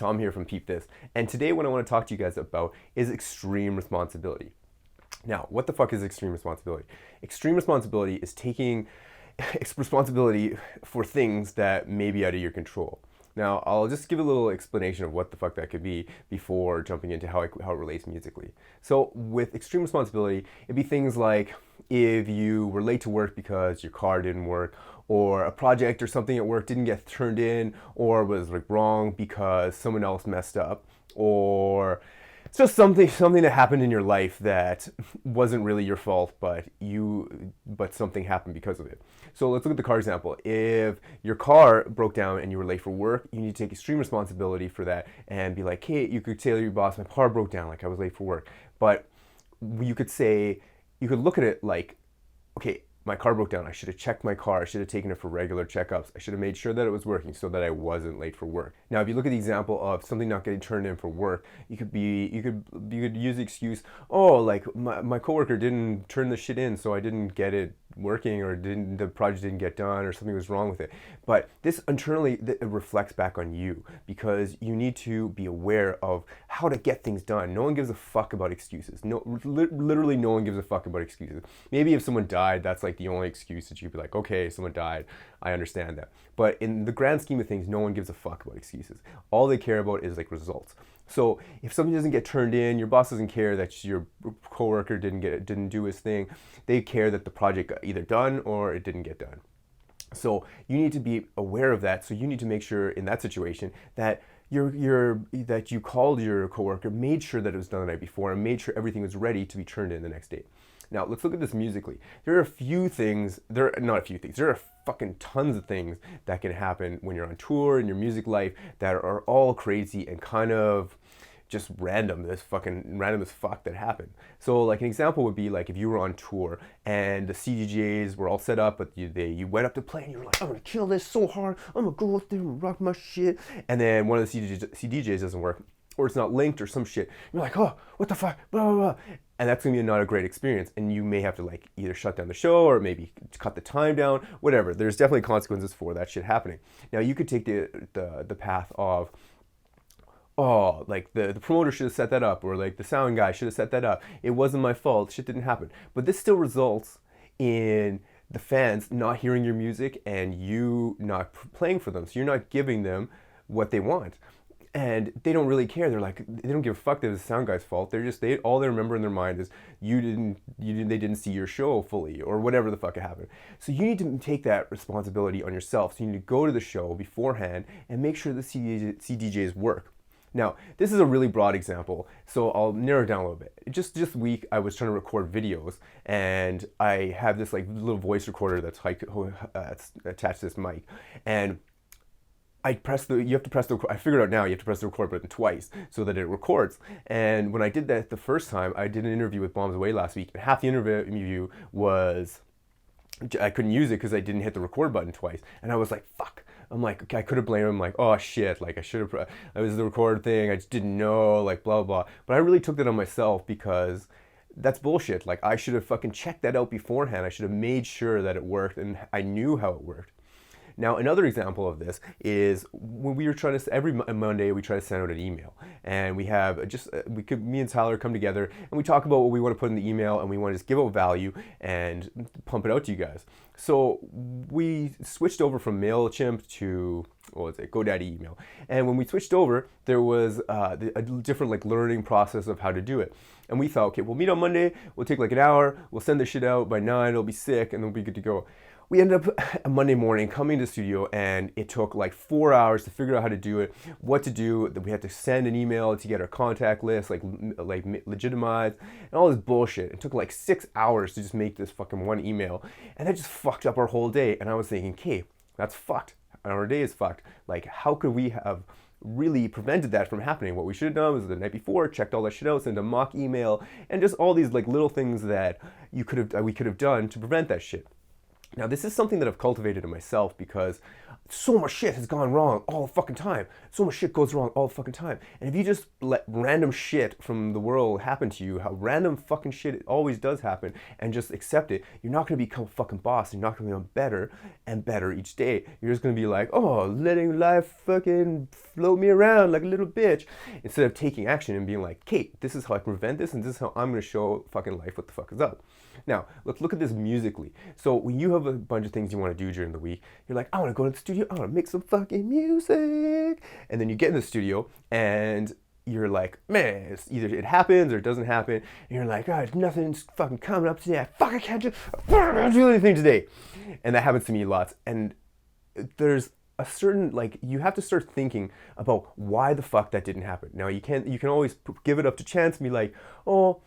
Tom here from Peep This, and today what I want to talk to you guys about is extreme responsibility. Now, what the fuck is extreme responsibility? Extreme responsibility is taking responsibility for things that may be out of your control. Now, I'll just give a little explanation of what the fuck that could be before jumping into how it relates musically. So with extreme responsibility, it'd be things like if you were late to work because your car didn't work, or a project or something at work didn't get turned in, or was like wrong because someone else messed up, or it's just something that happened in your life that wasn't really your fault, but something happened because of it. So let's look at the car example. If your car broke down and you were late for work, you need to take extreme responsibility for that and be like, hey, you could tell your boss, my car broke down, like I was late for work. But you could look at it like, okay, my car broke down. I should have checked my car. I should have taken it for regular checkups. I should have made sure that it was working so that I wasn't late for work. Now, if you look at the example of something not getting turned in for work, you could use the excuse, oh, like my coworker didn't turn the shit in, so I didn't get it working, or the project didn't get done, or something was wrong with it. But this internally, it reflects back on you, because you need to be aware of how to get things done. No one gives a fuck about excuses. Literally no one gives a fuck about excuses. Maybe if someone died, that's like the only excuse that you'd be like, okay, someone died, I understand that. But in the grand scheme of things, no one gives a fuck about excuses. All they care about is like results. So if something doesn't get turned in, your boss doesn't care that your coworker didn't do his thing. They care that the project got either done or it didn't get done. So you need to be aware of that. So you need to make sure in that situation that that you called your coworker, made sure that it was done the night before, and made sure everything was ready to be turned in the next day. Now, let's look at this musically. There are fucking tons of things that can happen when you're on tour in your music life that are all crazy and kind of just random as fuck that happened. So like an example would be like if you were on tour and the CDJs were all set up, but you went up to play and you were like, I'm gonna kill this so hard, I'm gonna go up there and rock my shit, and then one of the CDJs doesn't work, or it's not linked or some shit. You're like, oh, what the fuck, blah, blah, blah. And that's gonna be not a great experience. And you may have to like either shut down the show or maybe cut the time down, whatever. There's definitely consequences for that shit happening. Now you could take the path of, oh, like the promoter should have set that up, or like the sound guy should have set that up. It wasn't my fault, shit didn't happen. But this still results in the fans not hearing your music and you not playing for them. So you're not giving them what they want. And they don't really care. They're like, they don't give a fuck that it's the sound guy's fault. All they remember in their mind is they didn't see your show fully, or whatever the fuck happened. So you need to take that responsibility on yourself. So you need to go to the show beforehand and make sure the CDJs work. Now, this is a really broad example, so I'll narrow it down a little bit. Just this week, I was trying to record videos, and I have this like little voice recorder that's attached to this mic, and I figured out now you have to press the record button twice so that it records. And when I did that the first time, I did an interview with Bombs Away last week, and half the interview was I couldn't use it because I didn't hit the record button twice. And I was like, fuck. I'm like, okay, I could have blamed him, like, oh shit, like I should have, it was the record thing, I just didn't know, like blah, blah. But I really took that on myself because that's bullshit. Like I should have fucking checked that out beforehand. I should have made sure that it worked and I knew how it worked. Now, another example of this is when we were trying to, every Monday we try to send out an email, and we have me and Tyler come together and we talk about what we want to put in the email, and we want to just give out value and pump it out to you guys. So we switched over from MailChimp to, GoDaddy email. And when we switched over, there was a different like learning process of how to do it. And we thought, okay, we'll meet on Monday, we'll take like an hour, we'll send this shit out by 9, it'll be sick, and then we'll be good to go. We ended up a Monday morning coming to the studio, and it took like 4 hours to figure out how to do it, what to do. Then we had to send an email to get our contact list, like legitimized, and all this bullshit. It took like 6 hours to just make this fucking one email, and that just fucked up our whole day. And I was thinking, okay, that's fucked. Our day is fucked. Like, how could we have really prevented that from happening? What we should have done was the night before, checked all that shit out, sent a mock email, and just all these like little things that we could have done to prevent that shit. Now, this is something that I've cultivated in myself because so much shit has gone wrong all the fucking time. So much shit goes wrong all the fucking time. And if you just let random shit from the world happen to you, how random fucking shit always does happen, and just accept it, you're not going to become a fucking boss. You're not going to become better and better each day. You're just going to be like, oh, letting life fucking float me around like a little bitch, instead of taking action and being like, Kate, this is how I prevent this, and this is how I'm going to show fucking life what the fuck is up. Now, let's look at this musically. So when you have a bunch of things you want to do during the week, you're like, I want to go to the studio, I want to make some fucking music. And then you get in the studio and you're like, man, it's either it happens or it doesn't happen. And you're like, oh, nothing's fucking coming up today. I can't do anything today. And that happens to me lots. And there's a certain, like, you have to start thinking about why the fuck that didn't happen. Now, you can always give it up to chance and be like, oh,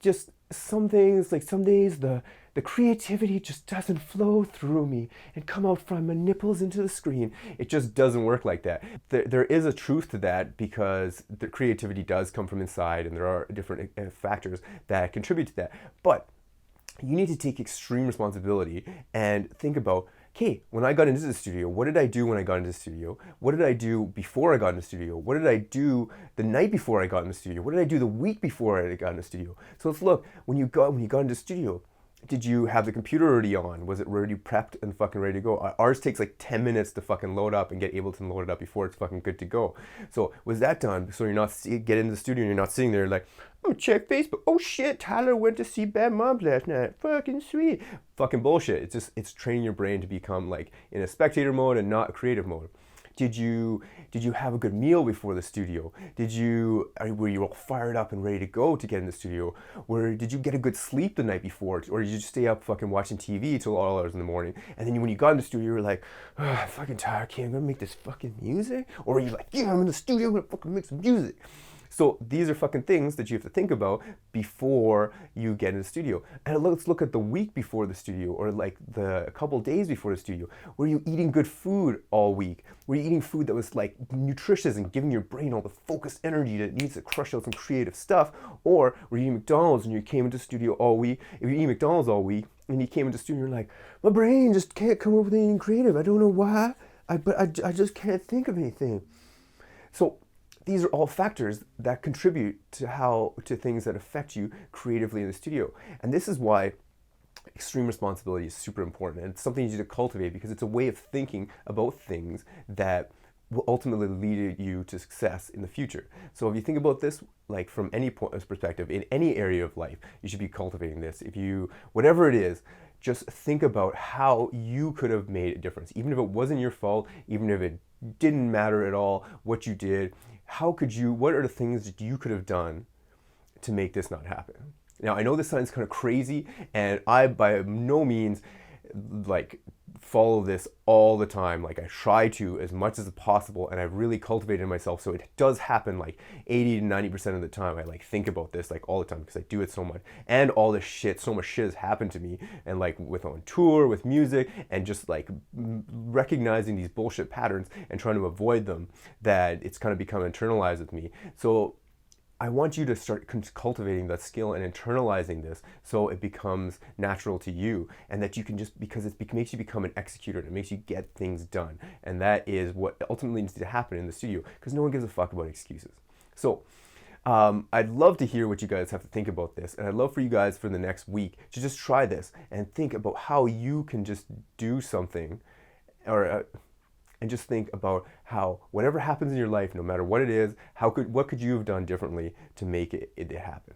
just some things, like some days the creativity just doesn't flow through me and come out from my nipples into the screen. It just doesn't work like that. There is a truth to that, because the creativity does come from inside, and there are different factors that contribute to that. But you need to take extreme responsibility and think about, okay, when I got into the studio, what did I do when I got into the studio? What did I do before I got in the studio? What did I do the night before I got in the studio? What did I do the week before I got in the studio? So let's look, when you got into the studio, did you have the computer already on? Was it already prepped and fucking ready to go? Ours takes like 10 minutes to fucking load up and get Ableton loaded up before it's fucking good to go. So was that done? So you're not get into the studio and you're not sitting there like, oh, check Facebook. Oh shit, Tyler went to see Bad Moms last night. Fucking sweet. Fucking bullshit. It's training your brain to become like in a spectator mode and not a creative mode. Did you have a good meal before the studio? Were you all fired up and ready to go to get in the studio? Did you get a good sleep the night before? Or did you just stay up fucking watching TV till all hours in the morning? And then when you got in the studio, you were like, oh, I'm fucking tired, okay, I'm gonna make this fucking music? Or were you like, yeah, I'm in the studio, I'm gonna fucking make some music? So these are fucking things that you have to think about before you get in the studio. And let's look at the week before the studio, or like a couple days before the studio. Were you eating good food all week? Were you eating food that was like nutritious and giving your brain all the focused energy that it needs to crush out some creative stuff? Or were you eating McDonald's and you came into the studio all week? If you eat McDonald's all week and you came into the studio and you're like, my brain just can't come up with anything creative. I don't know why, but I just can't think of anything. So these are all factors that contribute to things that affect you creatively in the studio. And this is why extreme responsibility is super important. And it's something you need to cultivate, because it's a way of thinking about things that will ultimately lead you to success in the future. So if you think about this, like from any perspective, in any area of life, you should be cultivating this. Whatever it is, just think about how you could have made a difference. Even if it wasn't your fault, even if it didn't matter at all what you did, what are the things that you could have done to make this not happen? Now, I know this sounds kind of crazy, and I by no means like follow this all the time. Like, I try to as much as possible, and I've really cultivated myself so it does happen like 80 to 90% of the time. I like think about this like all the time because I do it so much, and all this shit, so much shit has happened to me, and like on tour, with music, and just like recognizing these bullshit patterns and trying to avoid them, that it's kind of become internalized with me. So I want you to start cultivating that skill and internalizing this so it becomes natural to you, and that you can because it makes you become an executor, and it makes you get things done. And that is what ultimately needs to happen in the studio, because no one gives a fuck about excuses. So I'd love to hear what you guys have to think about this, and I'd love for you guys for the next week to just try this and think about how you can just do something, and just think about how whatever happens in your life, no matter what it is, what could you have done differently to make it happen?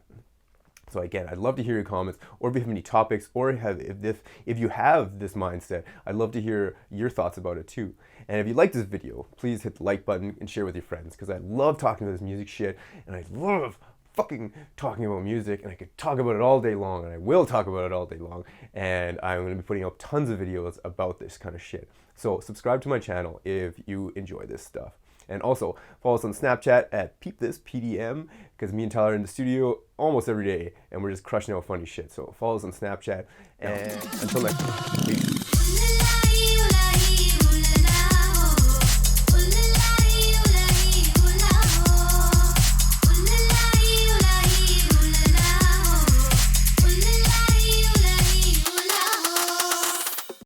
So again, I'd love to hear your comments, or if you have any topics, or if you have this mindset, I'd love to hear your thoughts about it too. And if you like this video, please hit the like button and share with your friends, because I love talking about this music shit, and I love fucking talking about music, and I could talk about it all day long, and I will talk about it all day long, and I'm going to be putting out tons of videos about this kind of shit. So subscribe to my channel if you enjoy this stuff. And also follow us on Snapchat at Peep This, PDM, because me and Tyler are in the studio almost every day, and we're just crushing out funny shit. So follow us on Snapchat, and until next time, peace.